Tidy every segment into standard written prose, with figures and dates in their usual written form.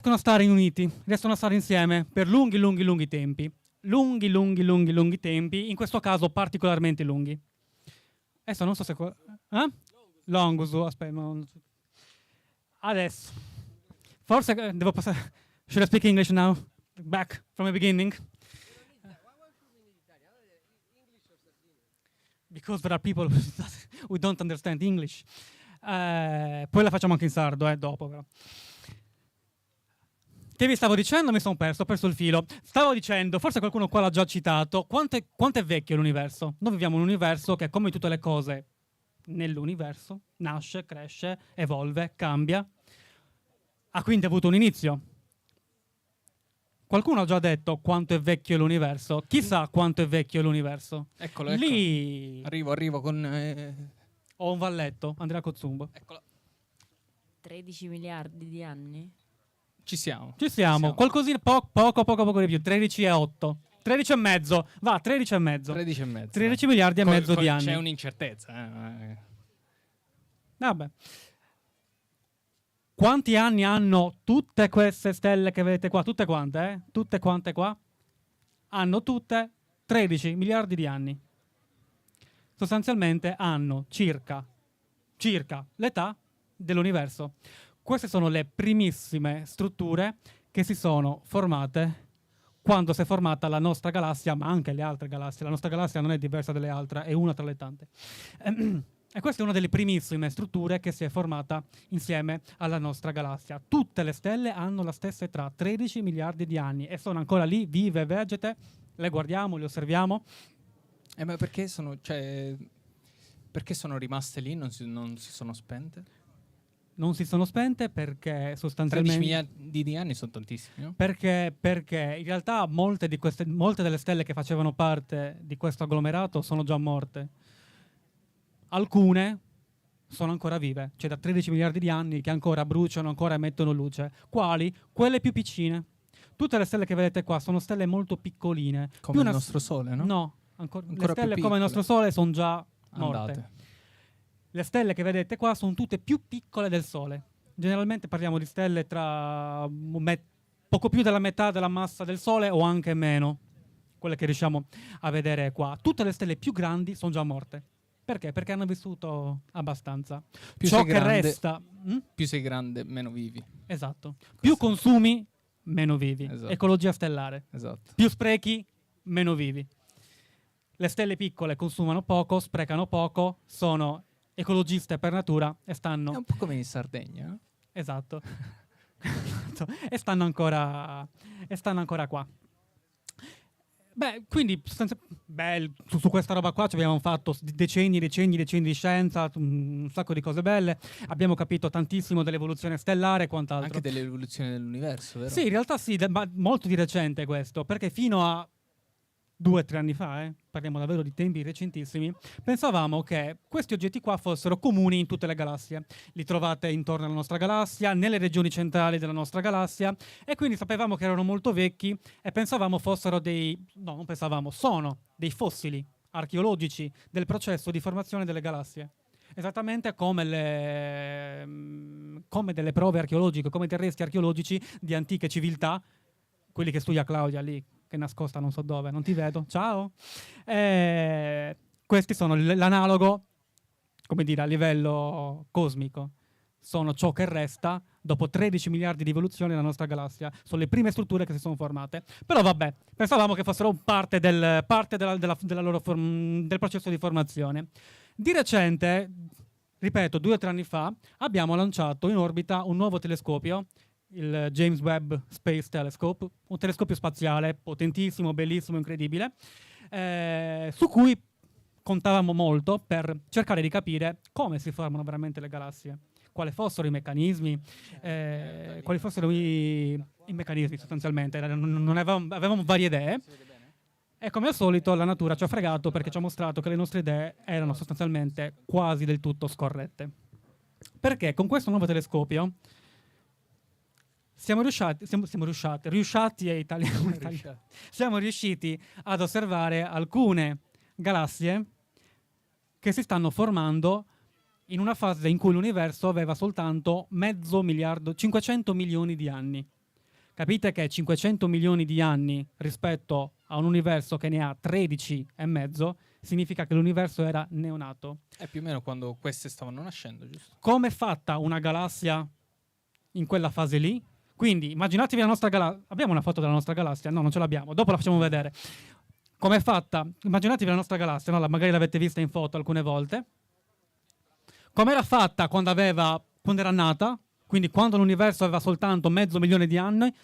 riescono a stare uniti, riescono a stare insieme per lunghi, lunghi, lunghi tempi. Lunghi, lunghi, lunghi, lunghi tempi, in questo caso particolarmente lunghi. Adesso non so se... Longus, aspetta. Adesso. Forse devo passare... Should I speak English now? Back from the beginning? Because there are people who don't understand English. Poi la facciamo anche in sardo, dopo però. Che vi stavo dicendo? Mi sono perso, ho perso il filo. Stavo dicendo, forse qualcuno qua l'ha già citato, quanto è vecchio l'universo? Noi viviamo in un universo che, come tutte le cose nell'universo, nasce, cresce, evolve, cambia. Ha quindi avuto un inizio. Qualcuno ha già detto quanto è vecchio l'universo? Chi sa quanto è vecchio l'universo? Eccolo, Lì arrivo con... ho un valletto, Andrea Cozzumbo. Eccolo. 13 miliardi di anni? Ci siamo. Qualcosina, poco di più, 13 e 8. 13 e mezzo, va, 13 e mezzo. 13 miliardi e mezzo di anni. C'è un'incertezza. Vabbè. Quanti anni hanno tutte queste stelle che vedete qua? Tutte quante, Tutte quante qua? Hanno tutte 13 miliardi di anni. Sostanzialmente hanno circa l'età dell'universo. Queste sono le primissime strutture che si sono formate quando si è formata la nostra galassia, ma anche le altre galassie. La nostra galassia non è diversa dalle altre, è una tra le tante. E questa è una delle primissime strutture che si è formata insieme alla nostra galassia. Tutte le stelle hanno la stessa età, 13 miliardi di anni, e sono ancora lì, vive, vegete, le guardiamo, le osserviamo. Ma perché sono rimaste lì, non si sono spente? Non si sono spente perché sostanzialmente... 13 miliardi di anni sono tantissimi, no? Perché in realtà molte delle stelle che facevano parte di questo agglomerato sono già morte. Alcune sono ancora vive, cioè da 13 miliardi di anni che ancora bruciano, ancora emettono luce. Quali? Quelle più piccine. Tutte le stelle che vedete qua sono stelle molto piccoline. Come il nostro Sole, no? No, le stelle come il nostro Sole sono già morte. Andate. Le stelle che vedete qua sono tutte più piccole del Sole. Generalmente parliamo di stelle tra poco più della metà della massa del Sole o anche meno, quelle che riusciamo a vedere qua. Tutte le stelle più grandi sono già morte. Perché? Perché hanno vissuto abbastanza. Ciò che resta... Più sei grande, meno vivi. Esatto. Più consumi, meno vivi. Esatto. Ecologia stellare. Esatto. Più sprechi, meno vivi. Le stelle piccole consumano poco, sprecano poco, sono ecologiste per natura e stanno... È un po' come in Sardegna, no? Esatto. e stanno ancora qua. Beh, quindi su questa roba qua ci abbiamo fatto decenni di scienza, un sacco di cose belle, abbiamo capito tantissimo dell'evoluzione stellare e quant'altro. Anche dell'evoluzione dell'universo, vero? Sì, in realtà sì, ma molto di recente questo, perché fino a 2 o 3 anni fa, parliamo davvero di tempi recentissimi, pensavamo che questi oggetti qua fossero comuni in tutte le galassie. Li trovate intorno alla nostra galassia, nelle regioni centrali della nostra galassia, e quindi sapevamo che erano molto vecchi e pensavamo fossero sono dei fossili archeologici del processo di formazione delle galassie. Esattamente come delle prove archeologiche, come dei resti archeologici di antiche civiltà, quelli che studia Claudia lì, che è nascosta non so dove, non ti vedo, ciao. Questi sono l'analogo, come dire, a livello cosmico. Sono ciò che resta dopo 13 miliardi di evoluzioni della nostra galassia. Sono le prime strutture che si sono formate. Però vabbè, pensavamo che fossero parte del processo di formazione. Di recente, ripeto, 2 o 3 anni fa, abbiamo lanciato in orbita un nuovo telescopio, il James Webb Space Telescope, un telescopio spaziale potentissimo, bellissimo, incredibile, su cui contavamo molto per cercare di capire come si formano veramente le galassie, quali fossero i meccanismi, quali fossero i meccanismi sostanzialmente. Avevamo varie idee e come al solito la natura ci ha fregato perché ci ha mostrato che le nostre idee erano sostanzialmente quasi del tutto scorrette. Perché con questo nuovo telescopio siamo riusciti ad osservare alcune galassie che si stanno formando in una fase in cui l'universo aveva soltanto 500 milioni di anni. Capite che 500 milioni di anni rispetto a un universo che ne ha 13 e mezzo significa che l'universo era neonato. È più o meno quando queste stavano nascendo, giusto? Come è fatta una galassia in quella fase lì? Quindi immaginatevi la nostra galassia. Abbiamo una foto della nostra galassia? No, non ce l'abbiamo. Dopo la facciamo vedere. Come è fatta? Immaginatevi la nostra galassia, no? Magari l'avete vista in foto alcune volte. Come era fatta quando era nata? Quindi quando l'universo aveva soltanto 500.000 di anni,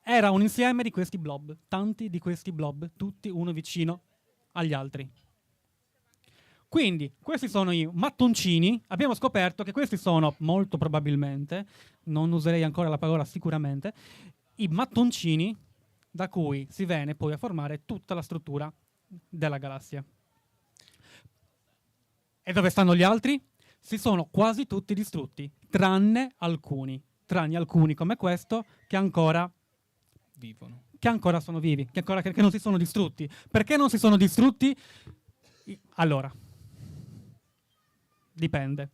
era un insieme di questi blob, tanti di questi blob, tutti uno vicino agli altri. Quindi questi sono i mattoncini. Abbiamo scoperto che questi sono, molto probabilmente, non userei ancora la parola sicuramente, i mattoncini da cui si viene poi a formare tutta la struttura della galassia. E dove stanno gli altri? Si sono quasi tutti distrutti, tranne alcuni come questo che ancora sono vivi, che non si sono distrutti. Perché non si sono distrutti? Allora, dipende.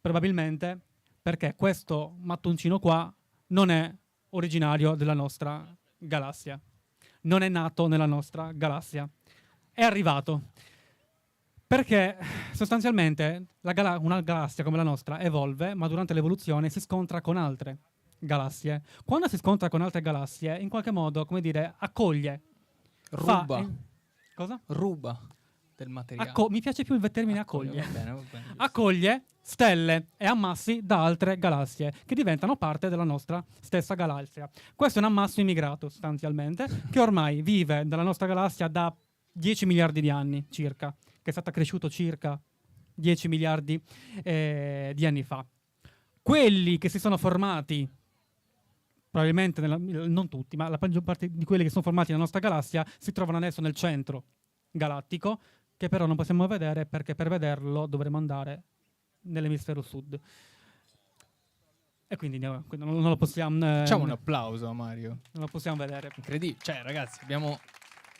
Probabilmente perché questo mattoncino qua non è originario della nostra galassia. Non è nato nella nostra galassia. È arrivato. Perché sostanzialmente una galassia come la nostra evolve, ma durante l'evoluzione si scontra con altre galassie. Quando si scontra con altre galassie, in qualche modo, come dire, accoglie. Ruba. Cosa? Ruba del materiale. Mi piace più il termine accoglie. Va bene, Accoglie stelle e ammassi da altre galassie che diventano parte della nostra stessa galassia. Questo è un ammasso immigrato sostanzialmente che ormai vive nella nostra galassia da 10 miliardi di anni circa, che è stato cresciuto circa 10 miliardi di anni fa. Quelli che si sono formati, probabilmente non tutti, ma la maggior parte di quelli che sono formati nella nostra galassia si trovano adesso nel centro galattico, che però non possiamo vedere perché per vederlo dovremo andare nell'emisfero sud. E quindi non lo possiamo... Facciamo un applauso a Mario. Non lo possiamo vedere. Incredibile. Cioè, ragazzi, abbiamo un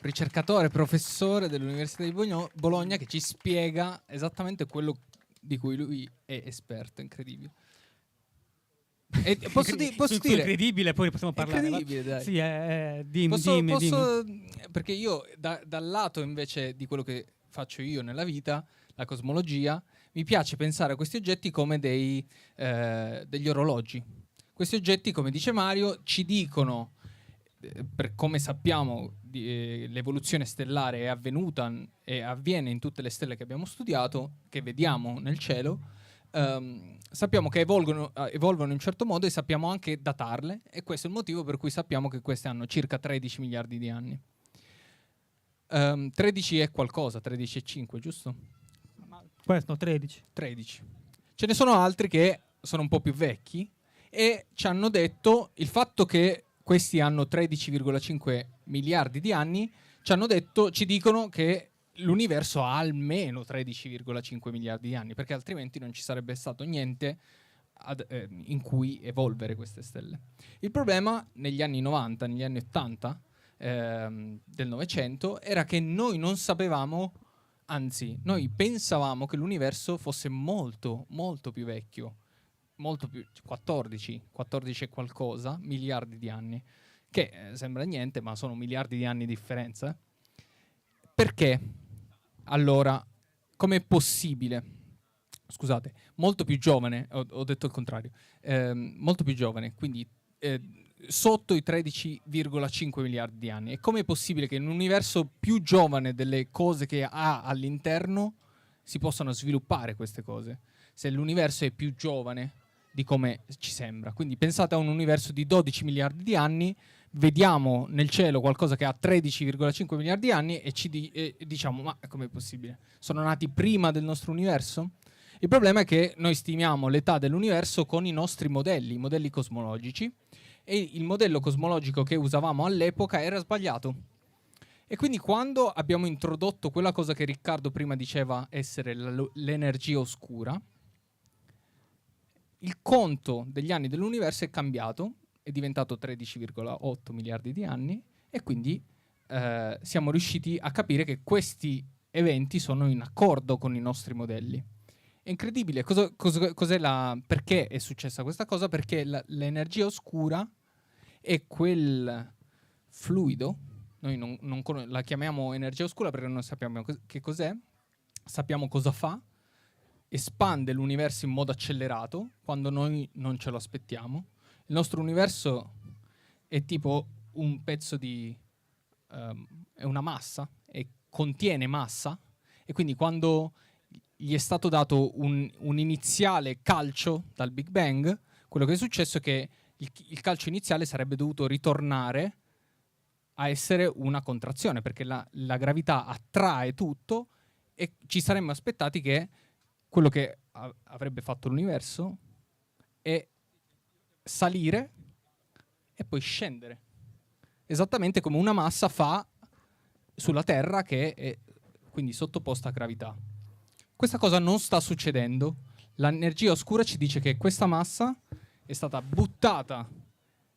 ricercatore, professore dell'Università di Bologna che ci spiega esattamente quello di cui lui è esperto. Incredibile. E posso dire incredibile, poi possiamo parlare. Incredibile, dai. Sì, dimmi. Perché io dal lato invece di quello che faccio io nella vita, la cosmologia, mi piace pensare a questi oggetti come degli orologi. Questi oggetti, come dice Mario, ci dicono, per come sappiamo, l'evoluzione stellare è avvenuta e avviene in tutte le stelle che abbiamo studiato, che vediamo nel cielo. Sappiamo che evolvono in un certo modo e sappiamo anche datarle, e questo è il motivo per cui sappiamo che queste hanno circa 13 miliardi di anni. 13 è qualcosa, 13 e 5, giusto? Questo, 13. 13. Ce ne sono altri che sono un po' più vecchi e ci hanno detto il fatto che questi hanno 13,5 miliardi di anni, ci dicono che l'universo ha almeno 13,5 miliardi di anni, perché altrimenti non ci sarebbe stato niente in cui evolvere queste stelle. Il problema negli anni 90, negli anni 80 del Novecento era che noi non sapevamo, anzi noi pensavamo che l'universo fosse molto molto più vecchio, molto più, 14 e qualcosa miliardi di anni, che sembra niente, ma sono miliardi di anni di differenza. Perché? Allora, com'è possibile? Scusate, molto più giovane, ho detto il contrario, molto più giovane, quindi sotto i 13,5 miliardi di anni. E com'è possibile che in un universo più giovane delle cose che ha all'interno si possano sviluppare queste cose? Se l'universo è più giovane di come ci sembra. Quindi pensate a un universo di 12 miliardi di anni, vediamo nel cielo qualcosa che ha 13,5 miliardi di anni e diciamo, ma com'è possibile? Sono nati prima del nostro universo? Il problema è che noi stimiamo l'età dell'universo con i nostri modelli, i modelli cosmologici, e il modello cosmologico che usavamo all'epoca era sbagliato. E quindi quando abbiamo introdotto quella cosa che Riccardo prima diceva essere l'energia oscura, il conto degli anni dell'universo è cambiato, è diventato 13,8 miliardi di anni, e quindi siamo riusciti a capire che questi eventi sono in accordo con i nostri modelli. È incredibile. Perché è successa questa cosa? Perché l'energia oscura e quel fluido, noi la chiamiamo energia oscura perché non sappiamo che cos'è, sappiamo cosa fa, espande l'universo in modo accelerato quando noi non ce lo aspettiamo. Il nostro universo è tipo un pezzo di... è una massa e contiene massa, e quindi quando gli è stato dato un iniziale calcio dal Big Bang, quello che è successo è che il calcio iniziale sarebbe dovuto ritornare a essere una contrazione, perché la gravità attrae tutto, e ci saremmo aspettati che quello che avrebbe fatto l'universo è salire e poi scendere, esattamente come una massa fa sulla Terra, che è quindi sottoposta a gravità. Questa cosa non sta succedendo. L'energia oscura ci dice che questa massa è stata buttata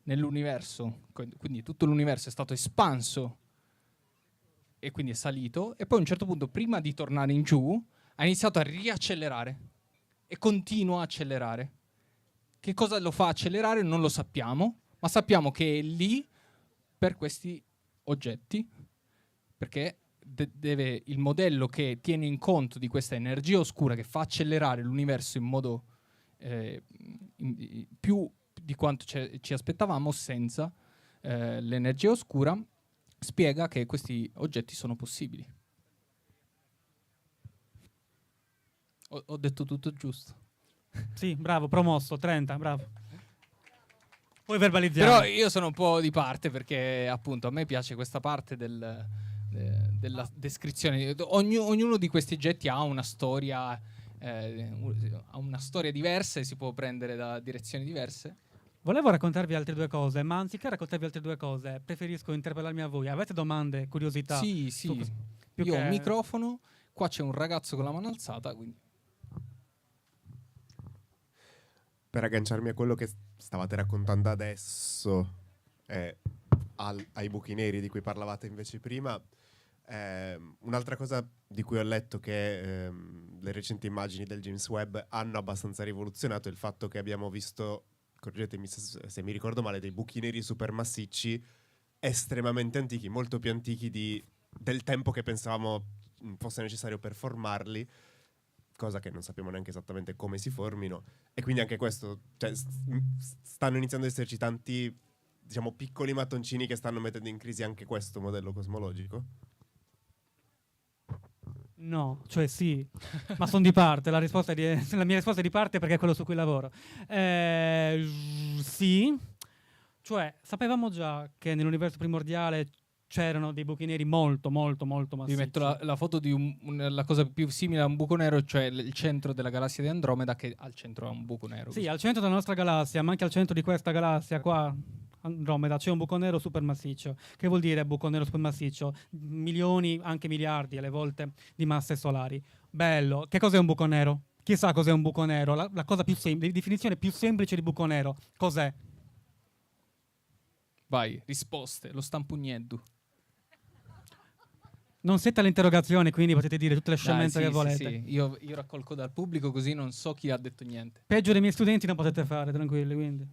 nell'universo, quindi tutto l'universo è stato espanso e quindi è salito, e poi a un certo punto, prima di tornare in giù, ha iniziato a riaccelerare e continua a accelerare. Che cosa lo fa accelerare non lo sappiamo, ma sappiamo che è lì per questi oggetti, perché il modello che tiene in conto di questa energia oscura che fa accelerare l'universo in modo più di quanto ci aspettavamo senza l'energia oscura, spiega che questi oggetti sono possibili. Ho detto tutto giusto. Sì, bravo, promosso, 30, bravo. Poi verbalizziamo. Però io sono un po' di parte, perché appunto a me piace questa parte della descrizione. Ognuno di questi oggetti ha una storia diversa e si può prendere da direzioni diverse. Volevo raccontarvi altre due cose, ma anziché raccontarvi altre due cose, preferisco interpellarmi a voi. Avete domande, curiosità? Sì. Io ho un che... microfono, qua c'è un ragazzo con la mano alzata, quindi... Per agganciarmi a quello che stavate raccontando adesso, ai buchi neri di cui parlavate invece prima, un'altra cosa di cui ho letto che le recenti immagini del James Webb hanno abbastanza rivoluzionato è il fatto che abbiamo visto, correggetemi se mi ricordo male, dei buchi neri supermassicci estremamente antichi, molto più antichi del tempo che pensavamo fosse necessario per formarli, cosa che non sappiamo neanche esattamente come si formino, e quindi anche questo, cioè, stanno iniziando ad esserci tanti, diciamo, piccoli mattoncini che stanno mettendo in crisi anche questo modello cosmologico. No, cioè sì, ma sono di parte, la mia risposta è di parte perché è quello su cui lavoro. Sì, cioè sapevamo già che nell'universo primordiale c'erano dei buchi neri molto massicci. Vi metto la foto di la cosa più simile a un buco nero, cioè il centro della galassia di Andromeda, che al centro ha un buco nero. Sì, al centro della nostra galassia, ma anche al centro di questa galassia qua, Andromeda, c'è un buco nero supermassiccio. Che vuol dire buco nero supermassiccio? Milioni, anche miliardi alle volte di masse solari. Bello. Che cos'è un buco nero? Chi sa cos'è un buco nero? La cosa più semplice, la definizione più semplice di buco nero. Cos'è? Vai, risposte, lo stampugneddu. Non siete all'interrogazione, quindi potete dire tutte le scemenze che volete. Sì. Io raccolgo dal pubblico, così non so chi ha detto niente. Peggio dei miei studenti non potete fare, tranquilli, quindi.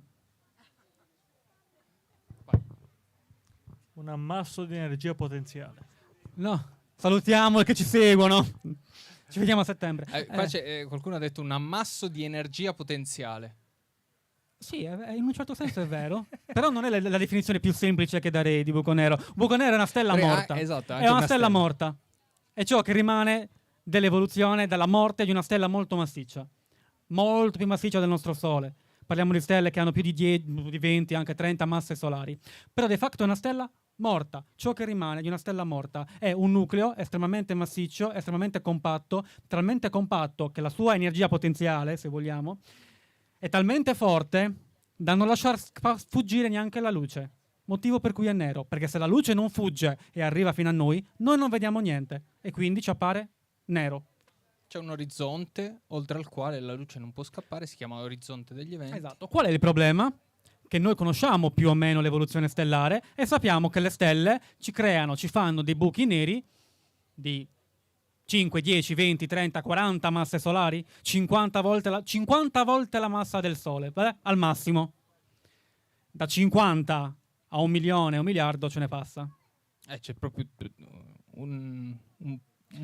Vai. Un ammasso di energia potenziale. No, salutiamo che ci seguono. Ci vediamo a settembre. Qua qualcuno ha detto un ammasso di energia potenziale. Sì, in un certo senso è vero. Però non è la definizione più semplice che darei di buco nero. Buco nero è una stella morta. Esatto, È una stella morta. È ciò che rimane dell'evoluzione, dalla morte di una stella molto massiccia. Molto più massiccia del nostro Sole. Parliamo di stelle che hanno più di 10, di 20, anche 30 masse solari. Però de facto è una stella morta. Ciò che rimane di una stella morta è un nucleo estremamente massiccio, estremamente compatto, talmente compatto che la sua energia potenziale, se vogliamo, è talmente forte da non lasciar fuggire neanche la luce. Motivo per cui è nero, perché se la luce non fugge e arriva fino a noi non vediamo niente e quindi ci appare nero. C'è un orizzonte oltre al quale la luce non può scappare, si chiama orizzonte degli eventi. Esatto. Qual è il problema? Che noi conosciamo più o meno l'evoluzione stellare e sappiamo che le stelle ci fanno dei buchi neri di 5, 10, 20, 30, 40 masse solari, 50 volte la massa del Sole, al massimo. Da 50 a 1 milione, 1 miliardo ce ne passa. C'è proprio un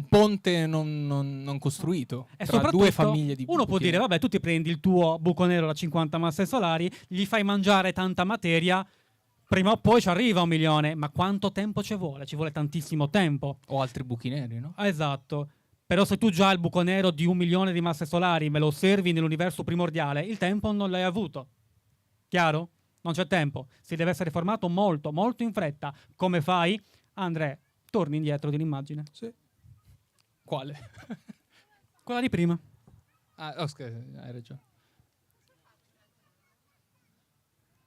ponte non costruito E tra soprattutto, due famiglie di uno può buchi dire, neri. vabbè, tu ti prendi il tuo buco nero da 50 masse solari, gli fai mangiare tanta materia, prima o poi ci arriva a 1 milione. Ma quanto tempo ci vuole? Ci vuole tantissimo tempo. O altri buchi neri, no? Esatto. Però se tu già il buco nero di 1 milione di masse solari me lo osservi nell'universo primordiale, il tempo non l'hai avuto. Chiaro? Non c'è tempo. Si deve essere formato molto, molto in fretta. Come fai? Andrea, torni indietro di un'immagine. Sì. Quale? Quella di prima. Scusa, hai ragione.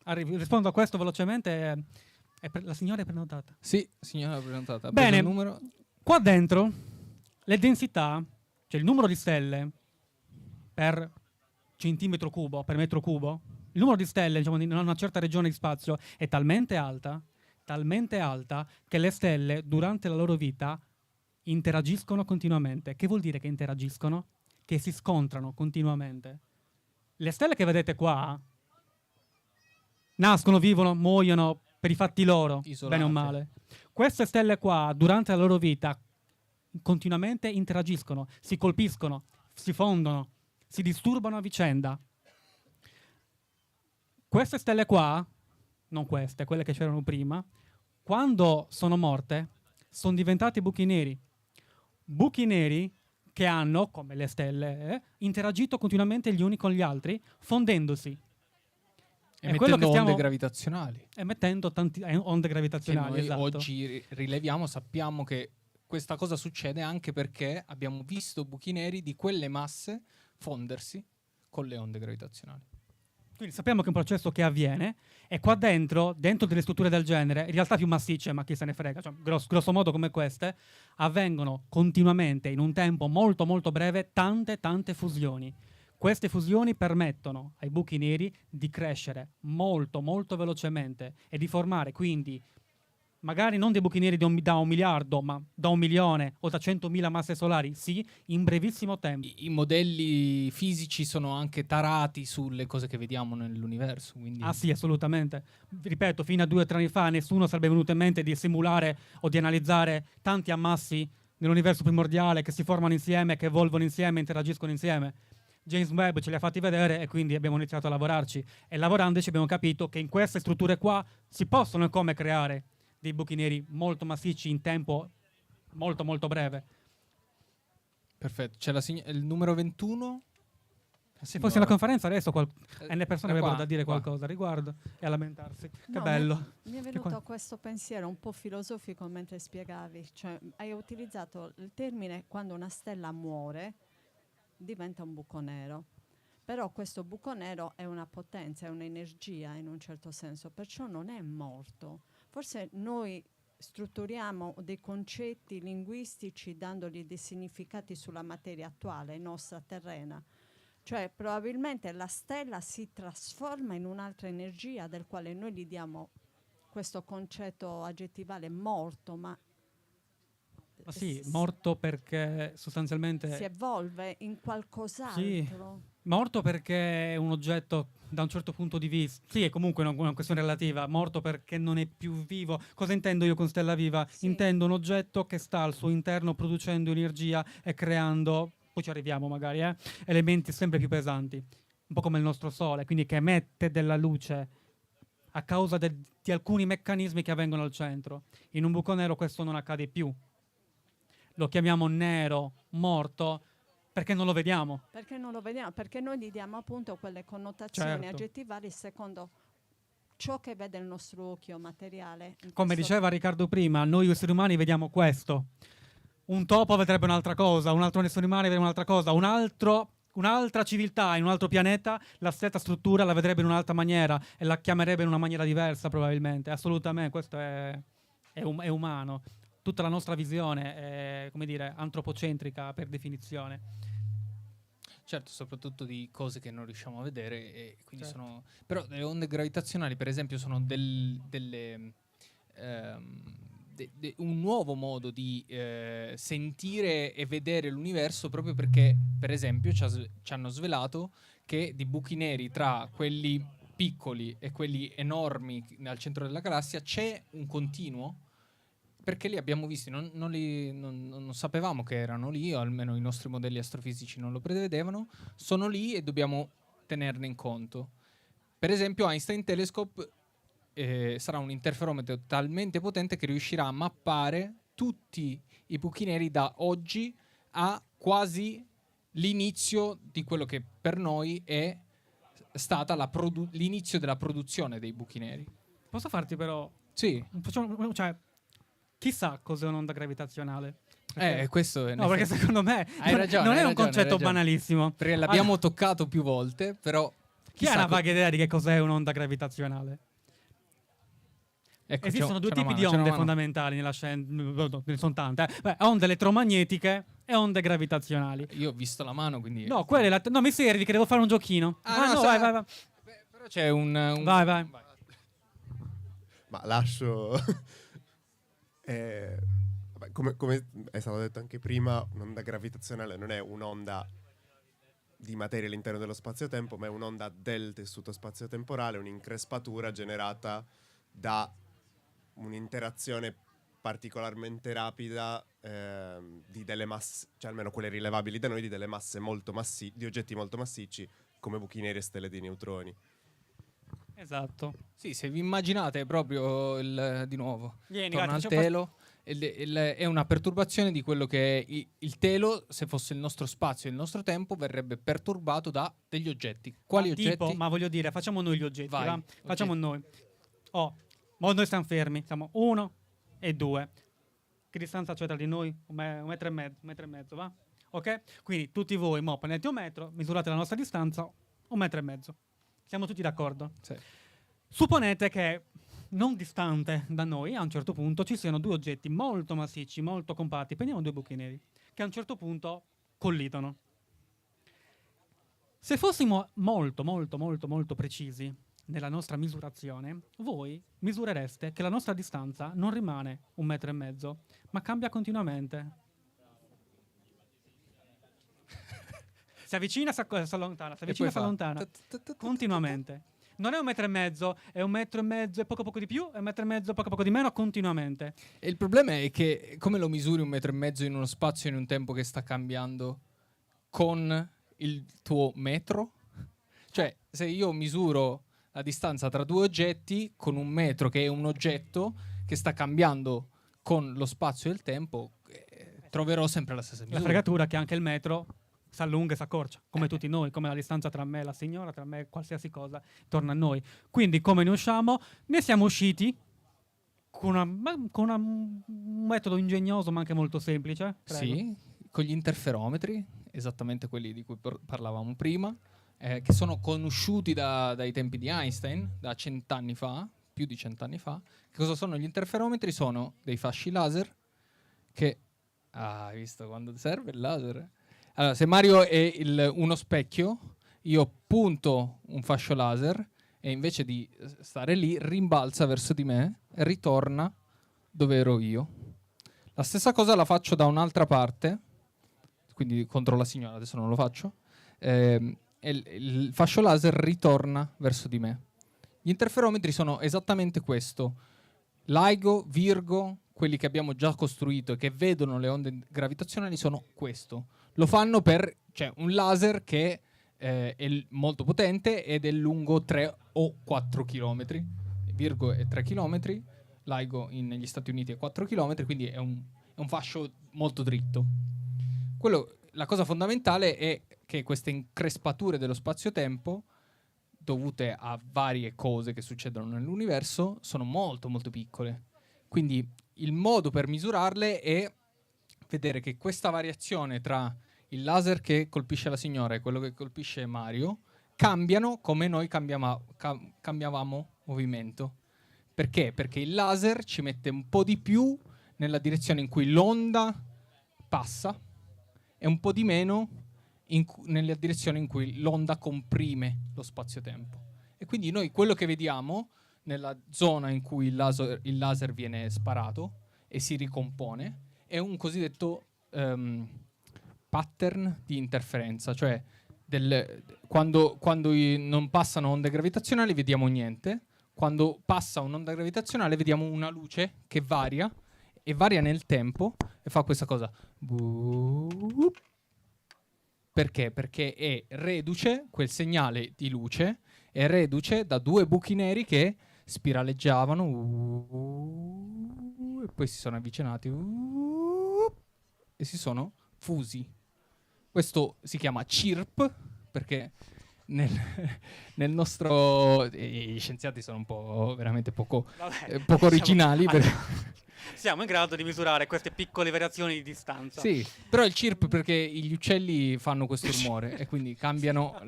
Rispondo a questo velocemente. La signora è prenotata. Sì, signora prenotata. Ha Bene. preso il numero. Qua dentro le densità, cioè il numero di stelle per centimetro cubo, per metro cubo, il numero di stelle, diciamo, in una certa regione di spazio è talmente alta che le stelle durante la loro vita interagiscono continuamente. Che vuol dire che interagiscono? Che si scontrano continuamente. Le stelle che vedete qua nascono, vivono, muoiono per i fatti loro, Isolate. bene o male. Queste stelle qua, durante la loro vita, continuamente interagiscono, si colpiscono, si fondono, si disturbano a vicenda. Queste stelle qua, non queste, quelle che c'erano prima, quando sono morte, sono diventati buchi neri. Buchi neri che hanno, come le stelle, interagito continuamente gli uni con gli altri, fondendosi. È quello che Emettendo stiamo onde gravitazionali. emettendo tante onde Che gravitazionali. noi Esatto. oggi rileviamo, sappiamo che questa cosa succede anche perché abbiamo visto buchi neri di quelle masse fondersi con le onde gravitazionali. Quindi sappiamo che è un processo che avviene e qua dentro delle strutture del genere, in realtà più massicce, ma chi se ne frega, cioè, grosso modo come queste, avvengono continuamente in un tempo molto molto breve tante fusioni. Queste fusioni permettono ai buchi neri di crescere molto molto velocemente e di formare quindi magari non dei buchi neri da 1 miliardo, ma da 1 milione o da 100.000 masse solari, sì, in brevissimo tempo. I modelli fisici sono anche tarati sulle cose che vediamo nell'universo. Quindi Ah sì, assolutamente. Ripeto, fino a 2 o 3 anni fa nessuno sarebbe venuto in mente di simulare o di analizzare tanti ammassi nell'universo primordiale che si formano insieme, che evolvono insieme, interagiscono insieme. James Webb ce li ha fatti vedere e quindi abbiamo iniziato a lavorarci. E lavorandoci abbiamo capito che in queste strutture qua si possono e come creare dei buchi neri molto massicci in tempo molto molto breve. perfetto. C'è il numero 21. Se fossi alla conferenza adesso le persone da avrebbero qua, da dire qua. qualcosa a riguardo e a lamentarsi. Che No, bello. Mi è venuto questo pensiero un po' filosofico mentre spiegavi, cioè hai utilizzato il termine quando una stella muore diventa un buco nero. Però questo buco nero è una potenza, è un'energia in un certo senso, perciò non è morto. Forse noi strutturiamo dei concetti linguistici dandogli dei significati sulla materia attuale, nostra terrena. Cioè probabilmente la stella si trasforma in un'altra energia del quale noi gli diamo questo concetto aggettivale morto, ma sì, morto perché sostanzialmente si evolve in qualcos'altro. Sì. Morto perché è un oggetto da un certo punto di vista. Sì, è comunque una questione relativa. Morto perché non è più vivo. Cosa intendo io con stella viva? Sì. Intendo un oggetto che sta al suo interno producendo energia e creando, poi ci arriviamo magari, elementi sempre più pesanti. Un po' come il nostro Sole, quindi che emette della luce a causa di alcuni meccanismi che avvengono al centro. In un buco nero questo non accade più. Lo chiamiamo nero, morto, perché non lo vediamo. Perché non lo vediamo? Perché noi gli diamo appunto quelle connotazioni Certo. aggettivali secondo ciò che vede il nostro occhio materiale. Come diceva Riccardo prima, noi esseri umani vediamo questo. Un topo vedrebbe un'altra cosa, un altro essere umano vedrebbe un'altra cosa, un'altra civiltà in un altro pianeta, la stessa struttura la vedrebbe in un'altra maniera e la chiamerebbe in una maniera diversa probabilmente. Assolutamente, questo è umano. Tutta la nostra visione è, come dire, antropocentrica per definizione. Certo, soprattutto di cose che non riusciamo a vedere e quindi Certo. però le onde gravitazionali, per esempio, sono un nuovo modo di sentire e vedere l'universo, proprio perché, per esempio, ci hanno svelato che di buchi neri tra quelli piccoli e quelli enormi al centro della galassia, c'è un continuo, perché li abbiamo visti, non sapevamo che erano lì, o almeno i nostri modelli astrofisici non lo prevedevano, sono lì e dobbiamo tenerne in conto. Per esempio Einstein Telescope sarà un interferometro talmente potente che riuscirà a mappare tutti i buchi neri da oggi a quasi l'inizio di quello che per noi è stata l'inizio della produzione dei buchi neri. Posso farti però... Sì. Cioè, chissà cos'è un'onda gravitazionale. Questo è No, perché secondo me hai ragione, non è hai un ragione, concetto hai ragione. banalissimo. Perché l'abbiamo toccato più volte, però Chi ha chissà una vaga idea di che cos'è un'onda gravitazionale? ecco, Esistono due c'è una tipi mano, di c'è una onde mano. fondamentali nella scienza, ne sono tante. Onde elettromagnetiche e onde gravitazionali. Io ho visto la mano, quindi No, quelle no, mi servi che devo fare un giochino. Ah, no, no, sai- vai. però c'è un Vai. Ma lascio... vabbè, come è stato detto anche prima, un'onda gravitazionale non è un'onda di materia all'interno dello spazio-tempo, ma è un'onda del tessuto spazio-temporale, un'increspatura generata da un'interazione particolarmente rapida di delle masse, cioè almeno quelle rilevabili da noi, di delle masse molto di oggetti molto massicci come buchi neri e stelle di neutroni. Esatto. Sì, se vi immaginate proprio di nuovo, Vieni, torna al guarda, telo, è una perturbazione di quello che è il telo, se fosse il nostro spazio e il nostro tempo, verrebbe perturbato da degli oggetti. Quali oggetti? Tipo, ma voglio dire, facciamo noi gli oggetti, Vai, va? ok. Facciamo noi. Ma noi stiamo fermi, siamo 1 e 2. Che distanza c'è tra di noi? Un metro e mezzo, va? Ok? Quindi tutti voi, prendete un metro, misurate la nostra distanza, 1,5 metri. Siamo tutti d'accordo? Sì. Supponete che non distante da noi, a un certo punto, ci siano due oggetti molto massicci, molto compatti, prendiamo due buchi neri, che a un certo punto collidono. Se fossimo molto precisi nella nostra misurazione, voi misurereste che la nostra distanza non rimane 1,5 metri, ma cambia continuamente. Si avvicina, si allontana, si avvicina, si allontana. Continuamente. Non è 1,5 metri, è 1,5 metri e poco di più, è 1,5 metri e poco di meno, continuamente. E il problema è che come lo misuri 1,5 metri in uno spazio e in un tempo che sta cambiando con il tuo metro? Cioè, se io misuro la distanza tra due oggetti con un metro che è un oggetto che sta cambiando con lo spazio e il tempo, troverò sempre la stessa misura. La fregatura è che anche il metro si allunga e si accorcia, come tutti noi, come la distanza tra me e la signora, tra me e qualsiasi cosa torna a noi. Quindi come ne usciamo? Ne siamo usciti con un metodo ingegnoso ma anche molto semplice. Prego. Sì, con gli interferometri, esattamente quelli di cui parlavamo prima, che sono conosciuti dai tempi di Einstein, da 100 anni fa, più di 100 anni fa. Che cosa sono gli interferometri? Sono dei fasci laser che... Ah, hai visto quando serve il laser? Allora, se Mario è uno specchio, io punto un fascio laser e invece di stare lì rimbalza verso di me e ritorna dove ero io. La stessa cosa la faccio da un'altra parte, quindi contro la signora, adesso non lo faccio, e il fascio laser ritorna verso di me. Gli interferometri sono esattamente questo. LIGO, Virgo, quelli che abbiamo già costruito e che vedono le onde gravitazionali sono questo. Lo fanno per un laser che è molto potente ed è lungo 3 o 4 km. Virgo è 3 km, LIGO negli Stati Uniti è 4 km, quindi è un fascio molto dritto. La cosa fondamentale è che queste increspature dello spazio-tempo, dovute a varie cose che succedono nell'universo, sono molto molto piccole. Quindi il modo per misurarle è vedere che questa variazione tra il laser che colpisce la signora e quello che colpisce Mario cambiano come noi cambiavamo movimento. Perché? Perché il laser ci mette un po' di più nella direzione in cui l'onda passa e un po' di meno nella direzione in cui l'onda comprime lo spazio-tempo. E quindi noi quello che vediamo nella zona in cui il laser viene sparato e si ricompone è un cosiddetto pattern di interferenza, cioè quando non passano onde gravitazionali vediamo niente. Quando passa un'onda gravitazionale vediamo una luce che varia e varia nel tempo e fa questa cosa. Boop. Perché? Perché è reduce, quel segnale di luce è reduce da due buchi neri che spiraleggiavano e poi si sono avvicinati e si sono fusi. Questo si chiama CHIRP perché nel nostro gli scienziati sono un po' veramente poco originali. Siamo in grado di misurare queste piccole variazioni di distanza. Sì, però il CHIRP perché gli uccelli fanno questo rumore e quindi cambiano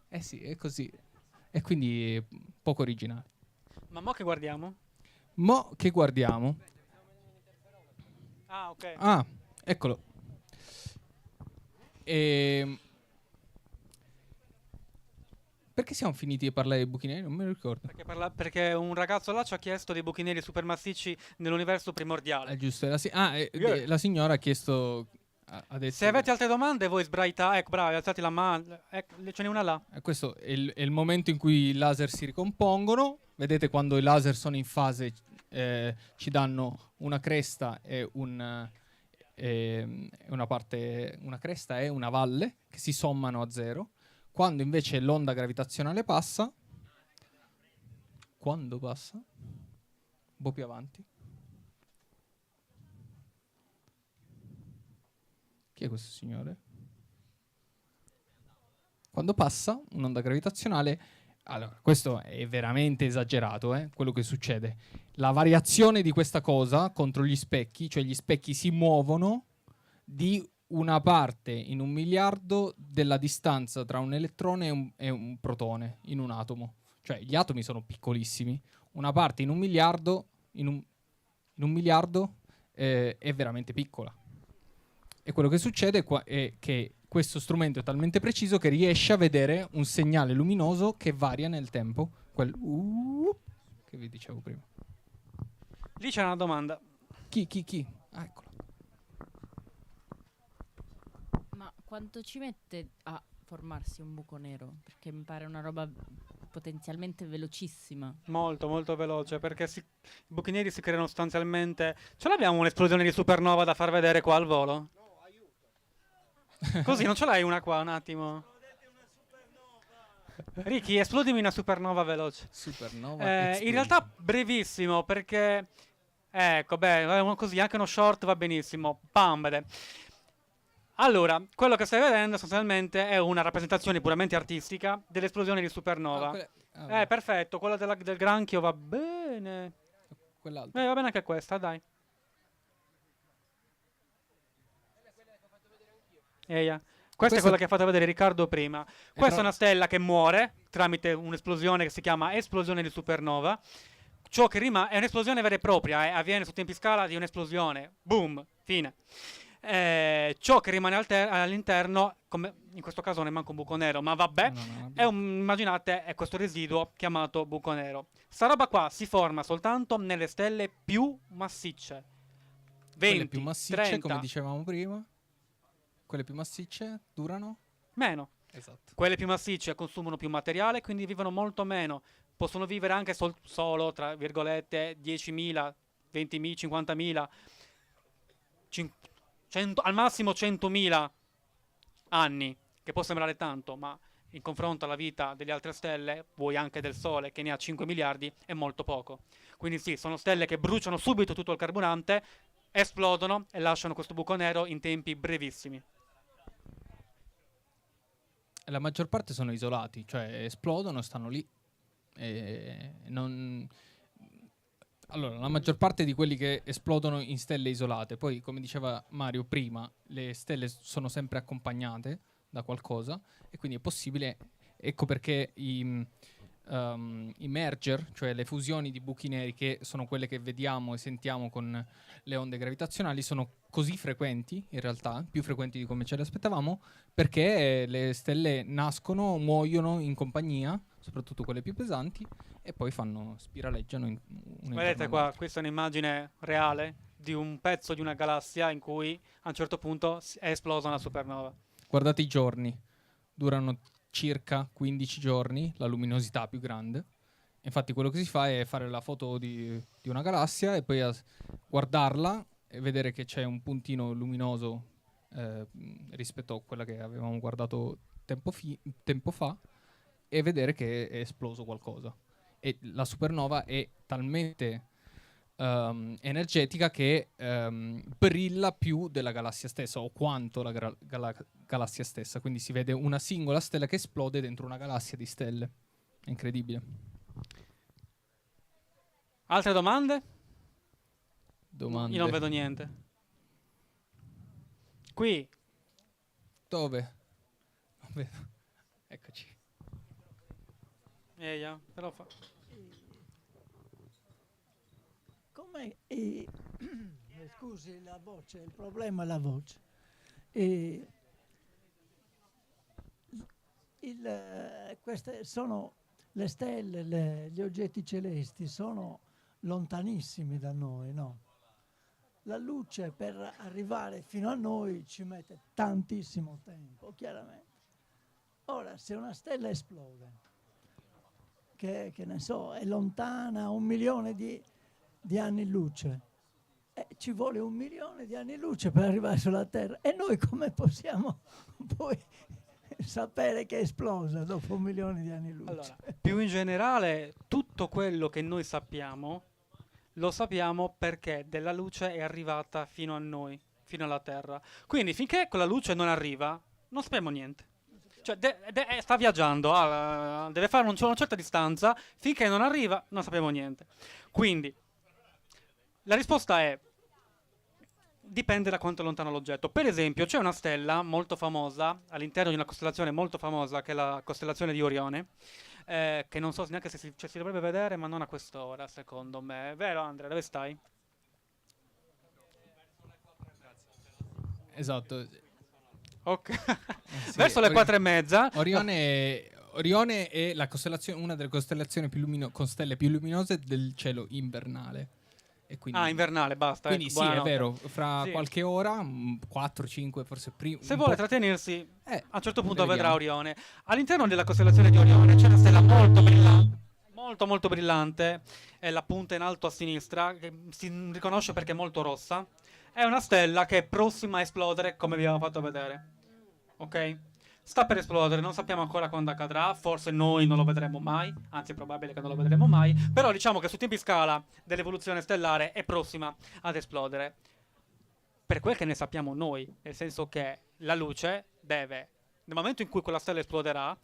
eh sì, è così. E quindi è poco originale. Ma mo che guardiamo? Mo che guardiamo? Ah, ok. Ah, eccolo. Perché siamo finiti di parlare dei buchi neri? Non me lo ricordo. Perché un ragazzo là ci ha chiesto dei buchi neri supermassicci nell'universo primordiale. È giusto. La signora ha chiesto. Ha detto, Se avete altre domande, voi sbraitate. Ecco, bravi, alzate la mano. Ce n'è una là. Questo è il momento in cui i laser si ricompongono. Vedete quando i laser sono in fase ci danno una cresta e una cresta e una valle che si sommano a zero. Quando invece l'onda gravitazionale passa, un po' più avanti. Chi è questo signore? Quando passa un'onda gravitazionale, allora, questo è veramente esagerato, quello che succede. La variazione di questa cosa contro gli specchi, cioè gli specchi si muovono di una parte in 1 miliardo della distanza tra un elettrone e un protone in un atomo. Cioè gli atomi sono piccolissimi. Una parte in 1 miliardo, in un miliardo è veramente piccola. E quello che succede è che questo strumento è talmente preciso che riesce a vedere un segnale luminoso che varia nel tempo. Quel che vi dicevo prima. Lì c'è una domanda. Chi? Ah, eccolo. Ma quanto ci mette a formarsi un buco nero? Perché mi pare una roba potenzialmente velocissima. Molto, molto veloce. Perché i buchi neri si creano sostanzialmente. Ce l'abbiamo un'esplosione di supernova da far vedere qua al volo? Così, non ce l'hai una qua, un attimo? Ricky, esplodimi una supernova veloce. Supernova. In realtà brevissimo, perché... Ecco, beh, così anche uno short va benissimo. Pam, vede. Allora, quello che stai vedendo sostanzialmente è una rappresentazione puramente artistica dell'esplosione di supernova. Perfetto, quella del granchio va bene. Quell'altro. Va bene anche questa, dai. Questa è quella che ha fatto vedere Riccardo prima. Questa è una stella che muore tramite un'esplosione che si chiama esplosione di supernova. Ciò che rimane è un'esplosione vera e propria, avviene su tempi scala di un'esplosione. Boom, fine. Ciò che rimane all'interno, come in questo caso non è manco un buco nero, ma vabbè, immaginate, è questo residuo chiamato buco nero. Sta roba qua si forma soltanto nelle stelle più massicce. 20, quelle più massicce, 30, come dicevamo prima. Quelle più massicce durano? Meno. Esatto. Quelle più massicce consumano più materiale, quindi vivono molto meno. Possono vivere anche solo, tra virgolette, 10.000, 20.000, 50.000, al massimo 100.000 anni, che può sembrare tanto, ma in confronto alla vita delle altre stelle, vuoi anche del Sole, che ne ha 5 miliardi, è molto poco. Quindi sì, sono stelle che bruciano subito tutto il carburante, esplodono e lasciano questo buco nero in tempi brevissimi. La maggior parte sono isolati, cioè esplodono, stanno lì. Allora, la maggior parte di quelli che esplodono in stelle isolate, poi come diceva Mario prima, le stelle sono sempre accompagnate da qualcosa e quindi è possibile, ecco perché i merger, cioè le fusioni di buchi neri, che sono quelle che vediamo e sentiamo con le onde gravitazionali, sono così frequenti, in realtà, più frequenti di come ce le aspettavamo, perché le stelle nascono, muoiono in compagnia, soprattutto quelle più pesanti, e poi spiraleggiano in Vedete qua, questa è un'immagine reale di un pezzo di una galassia in cui a un certo punto è esplosa una supernova. guardate i giorni, durano circa 15 giorni, la luminosità più grande. Infatti quello che si fa è fare la foto di una galassia e poi guardarla e vedere che c'è un puntino luminoso rispetto a quella che avevamo guardato tempo fa e vedere che è esploso qualcosa. E la supernova è talmente energetica che brilla più della galassia stessa o quanto la galassia stessa. Quindi si vede una singola stella che esplode dentro una galassia di stelle. È incredibile. Altre domande? Domande. Io non vedo niente. Qui. Dove? Non vedo. Eccoci. Però fa. Come scusi la voce, il problema è la voce. E queste sono le stelle, gli oggetti celesti sono lontanissimi da noi, no? La luce per arrivare fino a noi ci mette tantissimo tempo, chiaramente. Ora, se una stella esplode, che ne so, è lontana 1 milione di anni luce, ci vuole 1 milione di anni luce per arrivare sulla Terra. E noi come possiamo poi sapere che è esplosa dopo 1 milione di anni luce? Allora, più in generale, tutto quello che noi sappiamo lo sappiamo perché della luce è arrivata fino a noi, fino alla Terra. Quindi finché quella luce non arriva, non sappiamo niente. Cioè, sta viaggiando, deve fare una certa distanza, finché non arriva non sappiamo niente. Quindi, la risposta è: dipende da quanto è lontano l'oggetto. Per esempio, c'è una stella molto famosa, all'interno di una costellazione molto famosa, che è la costellazione di Orione, che non so neanche se si dovrebbe vedere, ma non a quest'ora, secondo me. Vero, Andrea? Dove stai? Esatto. Ok. Sì, Verso le 4:30. Orione è la costellazione, una delle costellazioni con stelle più luminose del cielo invernale. E quindi, Invernale, basta. quindi ecco, sì, è buonanotte. vero, fra Sì. qualche ora, 4, 5, forse prima. Se vuole trattenersi, a un certo punto ne vedrà vediamo. Orione. All'interno della costellazione di Orione c'è una stella molto brillante, molto brillante, è la punta in alto a sinistra, che si riconosce perché è molto rossa. È una stella che è prossima a esplodere, come vi avevo fatto vedere. Ok? Sta per esplodere, non sappiamo ancora quando accadrà, forse noi non lo vedremo mai, anzi è probabile che non lo vedremo mai, però diciamo che su tempi scala dell'evoluzione stellare è prossima ad esplodere. Per quel che ne sappiamo noi, nel senso che la luce deve, nel momento in cui quella stella esploderà,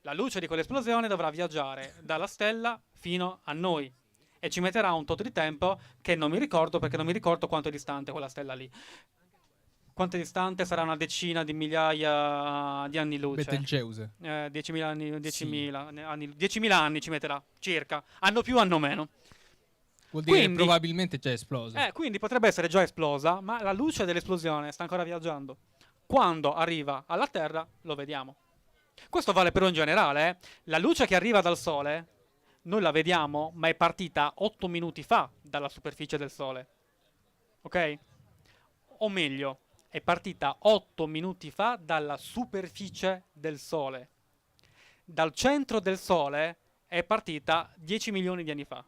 la luce di quell'esplosione dovrà viaggiare dalla stella fino a noi e ci metterà un tot di tempo che non mi ricordo, perché non mi ricordo quanto è distante quella stella lì. Quanto è distante? Sarà una decina di migliaia di anni luce. Betelgeuse. 10.000 anni, 10.000 Sì. anni, 10.000 anni ci metterà, circa. Hanno più, hanno meno. Vuol dire Quindi- che probabilmente è già esplosa. Quindi potrebbe essere già esplosa, ma la luce dell'esplosione sta ancora viaggiando. Quando arriva alla Terra, lo vediamo. Questo vale però in generale. La luce che arriva dal Sole, noi la vediamo, ma è partita 8 minuti fa dalla superficie del Sole. Ok? O meglio, è partita 8 minuti fa dalla superficie del Sole. Dal centro del Sole è partita 10 milioni di anni fa.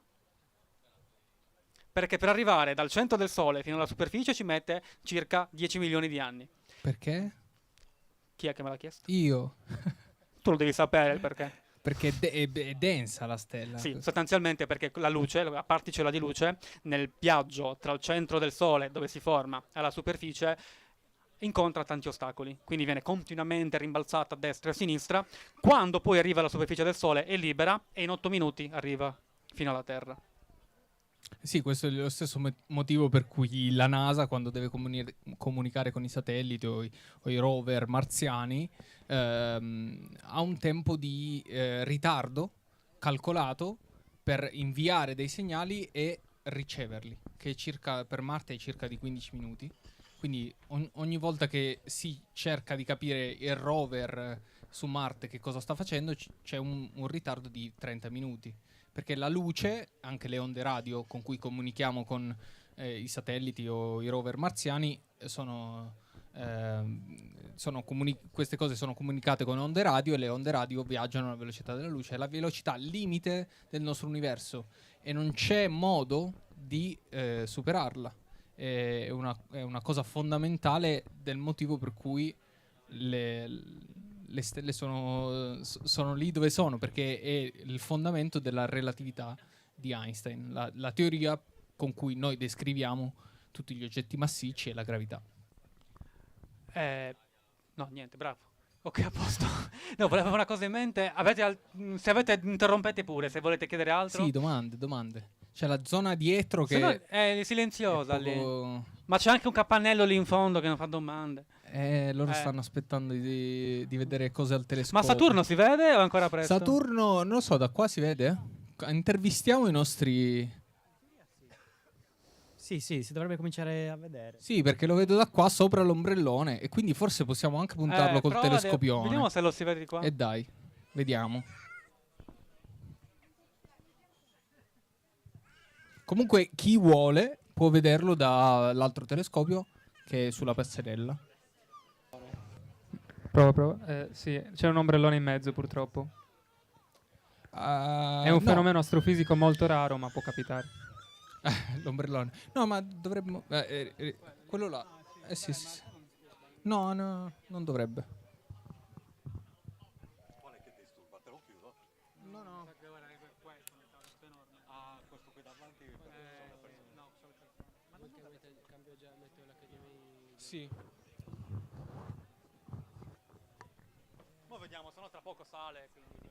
Perché per arrivare dal centro del Sole fino alla superficie ci mette circa 10 milioni di anni. Perché? Chi è che me l'ha chiesto? Io. Tu lo devi sapere il perché. Perché è densa la stella. Sì, sostanzialmente perché la luce, la particella di luce, nel viaggio tra il centro del Sole, dove si forma, e la superficie, incontra tanti ostacoli. Quindi viene continuamente rimbalzata a destra e a sinistra. Quando poi arriva alla superficie del Sole è libera e in 8 minuti arriva fino alla Terra. Sì, questo è lo stesso motivo per cui la NASA, quando deve comunicare con i satelliti o i rover marziani, ha un tempo di ritardo calcolato per inviare dei segnali e riceverli, che per Marte è circa di 15 minuti. Quindi ogni volta che si cerca di capire il rover su Marte che cosa sta facendo, c'è un ritardo di 30 minuti. Perché la luce, anche le onde radio con cui comunichiamo con i satelliti o i rover marziani, sono queste cose sono comunicate con onde radio e le onde radio viaggiano alla velocità della luce, è la velocità limite del nostro universo e non c'è modo di superarla. È una cosa fondamentale del motivo per cui le stelle sono lì dove sono, perché è il fondamento della relatività di Einstein, la teoria con cui noi descriviamo tutti gli oggetti massicci e la gravità. No, niente, bravo. Ok, a posto. No, volevo una cosa in mente. Se avete, interrompete pure, se volete chiedere altro. Sì, domande. C'è la zona dietro Se che no è silenziosa è poco- lì. Ma c'è anche un capannello lì in fondo che non fa domande. loro stanno aspettando di vedere cose al Ma telescopio. Saturno si vede o è ancora presto? Saturno, non lo so, da qua si vede? Intervistiamo i nostri... Sì, si dovrebbe cominciare a vedere. Sì, perché lo vedo da qua sopra l'ombrellone e quindi forse possiamo anche puntarlo col prova telescopione. Vediamo se lo si vede di qua. E dai, vediamo. Comunque chi vuole può vederlo dall'altro telescopio che è sulla passerella. Prova. Sì, c'è un ombrellone in mezzo purtroppo. È un no. fenomeno astrofisico molto raro, ma può capitare. L'ombrellone. No, ma dovremmo... quello là. Sì. No, non dovrebbe. No. Sì. Mo vediamo, se no tra poco sale. Quindi...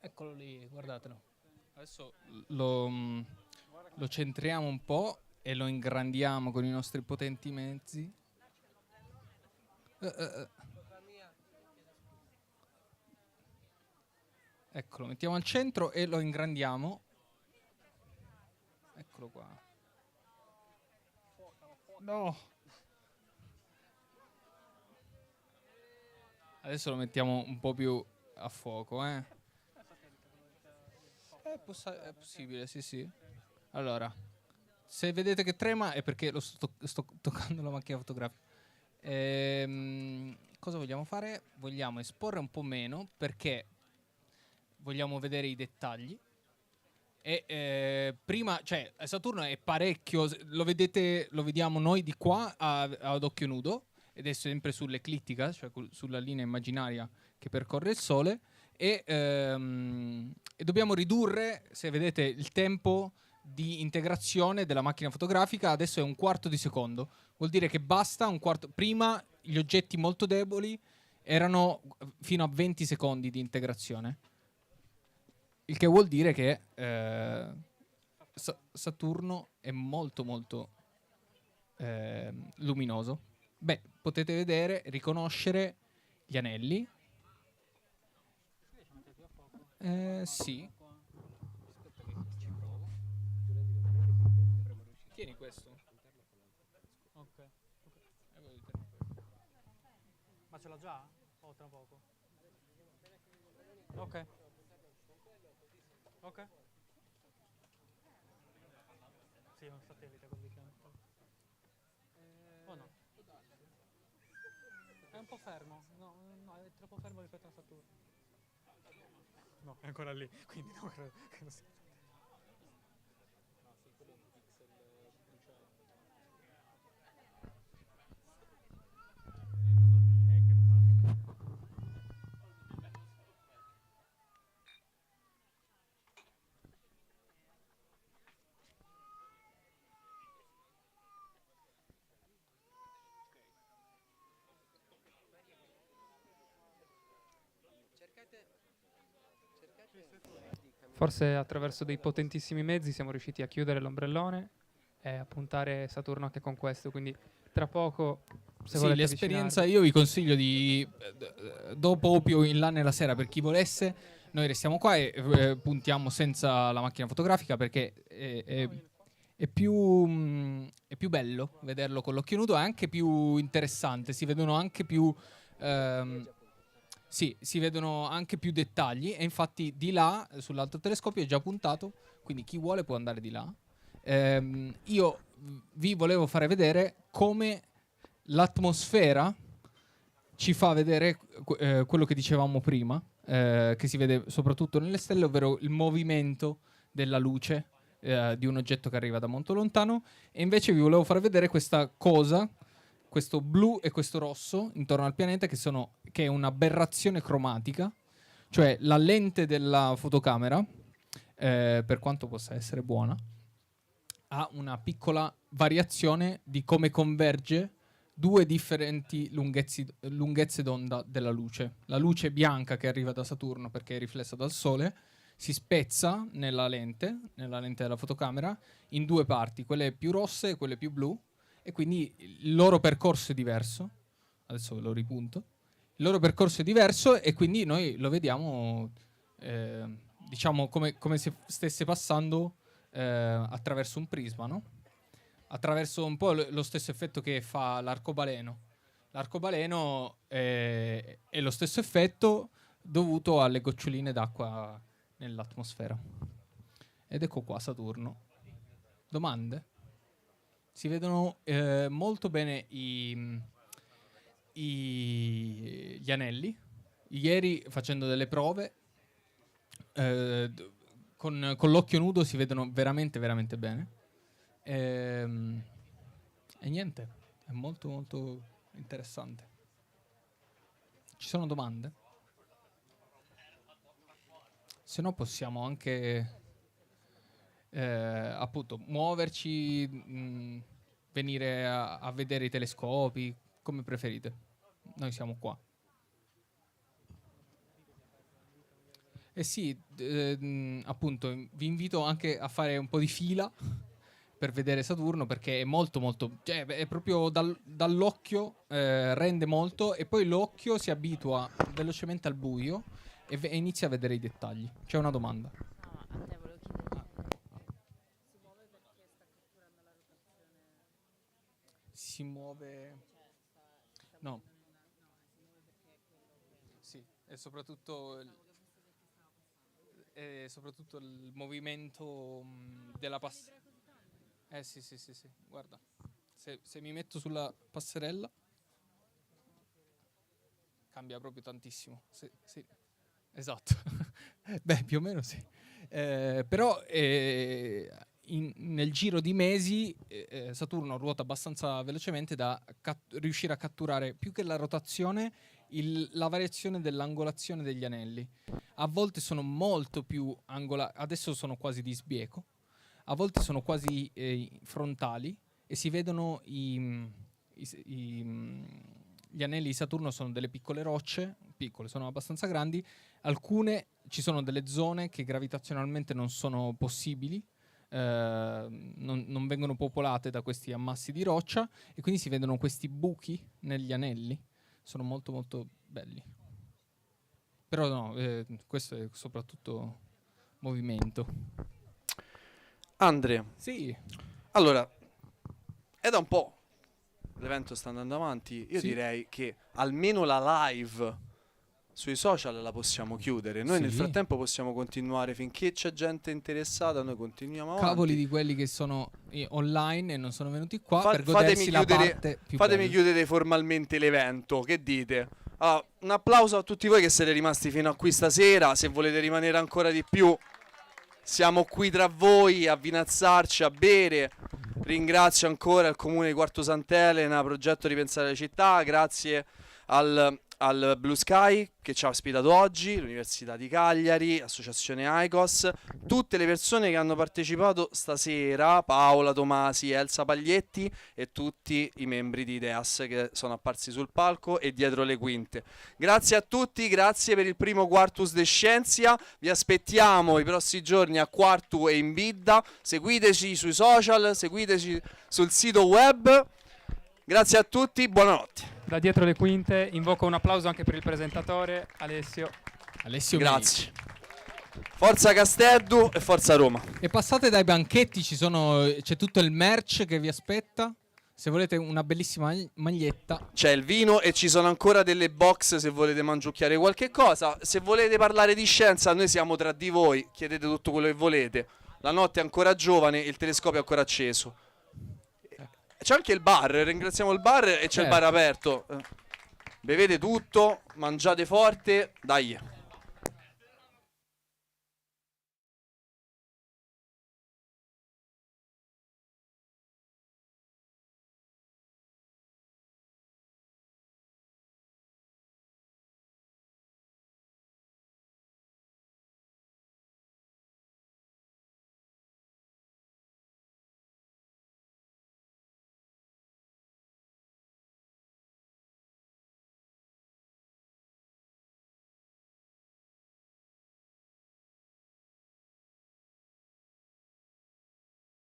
Eccolo lì, guardatelo. Adesso lo centriamo un po' e lo ingrandiamo con i nostri potenti mezzi. Ecco, lo mettiamo al centro e lo ingrandiamo. Eccolo qua. No. Adesso lo mettiamo un po' più a fuoco, È possibile, sì. Allora, se vedete che trema è perché lo sto toccando la macchina fotografica. Cosa vogliamo fare? Vogliamo esporre un po' meno perché vogliamo vedere i dettagli. E prima, cioè, Saturno è parecchio, lo vediamo noi di qua ad occhio nudo ed è sempre sull'eclittica, cioè sulla linea immaginaria che percorre il Sole. E dobbiamo ridurre, se vedete, il tempo di integrazione della macchina fotografica. Adesso è 1/4 di secondo, vuol dire che basta un quarto. Prima gli oggetti molto deboli erano fino a 20 secondi di integrazione, il che vuol dire che Saturno è molto molto luminoso. Beh, potete vedere, riconoscere gli anelli. Sì. Aspetta che ci provo. Tieni questo. Ok. Ma ce l'ha già? O tra poco? Ok. Sì, è un satellite così che... O no? È un po' fermo. No, è troppo fermo rispetto a Saturno. No, è ancora lì, quindi no, credo sia. Forse attraverso dei potentissimi mezzi siamo riusciti a chiudere l'ombrellone e a puntare Saturno anche con questo, quindi tra poco se Sì, volete l'esperienza avvicinarvi. io vi consiglio di dopo o più in là nella sera, per chi volesse, noi restiamo qua e puntiamo senza la macchina fotografica perché è più bello vederlo con l'occhio nudo, è anche più interessante, si vedono anche più sì, si vedono anche più dettagli e infatti di là sull'altro telescopio è già puntato, quindi chi vuole può andare di là. Io vi volevo fare vedere come l'atmosfera ci fa vedere quello che dicevamo prima, che si vede soprattutto nelle stelle, ovvero il movimento della luce di un oggetto che arriva da molto lontano. E invece vi volevo far vedere questa cosa, questo blu e questo rosso intorno al pianeta, che è un'aberrazione cromatica, cioè la lente della fotocamera, per quanto possa essere buona, ha una piccola variazione di come converge due differenti lunghezze d'onda della luce. La luce bianca che arriva da Saturno perché è riflessa dal Sole si spezza nella lente della fotocamera in due parti, quelle più rosse e quelle più blu, e quindi il loro percorso è diverso. Adesso ve lo ripunto. Il loro percorso è diverso e quindi noi lo vediamo diciamo come se stesse passando attraverso un prisma, no? Attraverso un po' lo stesso effetto che fa l'arcobaleno. L'arcobaleno è lo stesso effetto dovuto alle goccioline d'acqua nell'atmosfera. Ed ecco qua Saturno. Domande? Si vedono molto bene gli anelli. Ieri facendo delle prove con l'occhio nudo si vedono veramente veramente bene. E niente, è molto molto interessante. Ci sono domande? Se no possiamo anche appunto muoverci, venire a vedere i telescopi, come preferite. Noi siamo qua. Eh sì, appunto vi invito anche a fare un po' di fila per vedere Saturno, perché è molto molto, cioè è proprio dall'occhio, rende molto, e poi l'occhio si abitua velocemente al buio e inizia a vedere i dettagli. C'è una domanda? No, a te volevo chiedere. Si muove perché sta catturando la rotazione? Si muove... No. Sì, è soprattutto il movimento della passerella. Sì, guarda, se mi metto sulla passerella cambia proprio tantissimo. Sì, esatto. Beh, più o meno sì. Però nel giro di mesi Saturno ruota abbastanza velocemente da riuscire a catturare più che la rotazione, la variazione dell'angolazione degli anelli. A volte sono molto più adesso sono quasi di sbieco, a volte sono quasi frontali e si vedono gli anelli di Saturno. Sono delle piccole rocce, piccole, sono abbastanza grandi. Ci sono delle zone che gravitazionalmente non sono possibili, non vengono popolate da questi ammassi di roccia, e quindi si vedono questi buchi negli anelli. Sono molto molto belli. Però no, questo è soprattutto movimento. Andre, Sì. allora, è da un po', l'evento sta andando avanti, io Sì. direi che almeno la live sui social la possiamo chiudere. Noi Sì. nel frattempo possiamo continuare finché c'è gente interessata, noi continuiamo avanti. Cavoli di quelli che sono online e non sono venuti qua per Fatemi godersi la chiudere- parte più Fatemi bella. chiudere formalmente l'evento, che dite? Allora, un applauso a tutti voi che siete rimasti fino a qui stasera. Se volete rimanere ancora di più, siamo qui tra voi a vinazzarci, a bere. Ringrazio ancora il comune di Quarto Sant'Elena, progetto Ripensare le città, grazie al al Blue Sky che ci ha ospitato oggi, l'Università di Cagliari, Associazione AICOS, tutte le persone che hanno partecipato stasera, Paola Tomasi, Elsa Paglietti e tutti i membri di Ideas che sono apparsi sul palco e dietro le quinte. Grazie a tutti, grazie per il primo Quartus de Scientia, vi aspettiamo i prossimi giorni a Quartu e in Bidda, seguiteci sui social, seguiteci sul sito web. Grazie a tutti, buonanotte. Da dietro le quinte invoco un applauso anche per il presentatore Alessio. Grazie. Forza Casteddu e forza Roma. E passate dai banchetti, c'è tutto il merch che vi aspetta. Se volete una bellissima maglietta. C'è il vino e ci sono ancora delle box se volete mangiucchiare qualche cosa. Se volete parlare di scienza, noi siamo tra di voi, chiedete tutto quello che volete. La notte è ancora giovane, il telescopio è ancora acceso. C'è anche il bar, ringraziamo il bar e c'è il bar aperto. Bevete tutto, mangiate forte, dai.